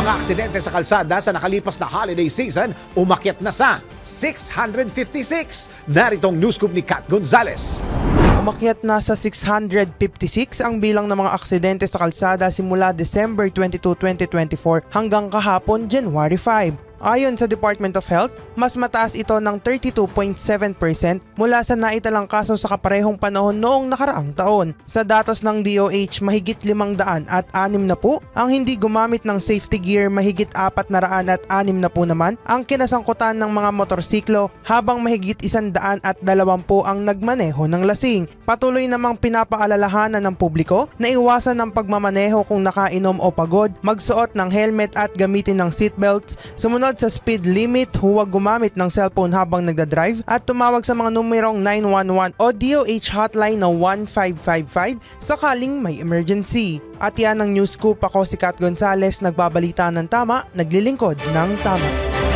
mga aksidente sa kalsada sa nakalipas na holiday season umakyat na sa 656. Naritong news scoop ni Kat Gonzalez. Umakyat na sa 656 ang bilang ng mga aksidente sa kalsada simula December 22, 2024 hanggang kahapon January 5. Ayon sa Department of Health, mas mataas ito ng 32.7% mula sa naitalang kaso sa kaparehong panahon noong nakaraang taon. Sa datos ng DOH, mahigit 500 at 6 na po ang hindi gumamit ng safety gear, mahigit 400 at 6 na po naman ang kinasangkutan ng mga motorsiklo, habang mahigit 120 ang nagmaneho ng lasing. Patuloy namang pinapaalalahanan ng publiko na iwasan ang pagmamaneho kung nakainom o pagod, magsuot ng helmet at gamitin ng seatbelts, sumunod sa speed limit, huwag gumamit ng cellphone habang nagdadrive at tumawag sa mga numerong 911 o DOH hotline na 1555 sakaling may emergency. At yan ang news scoop. Ako si Kat Gonzalez, nagbabalita ng tama, naglilingkod ng tama.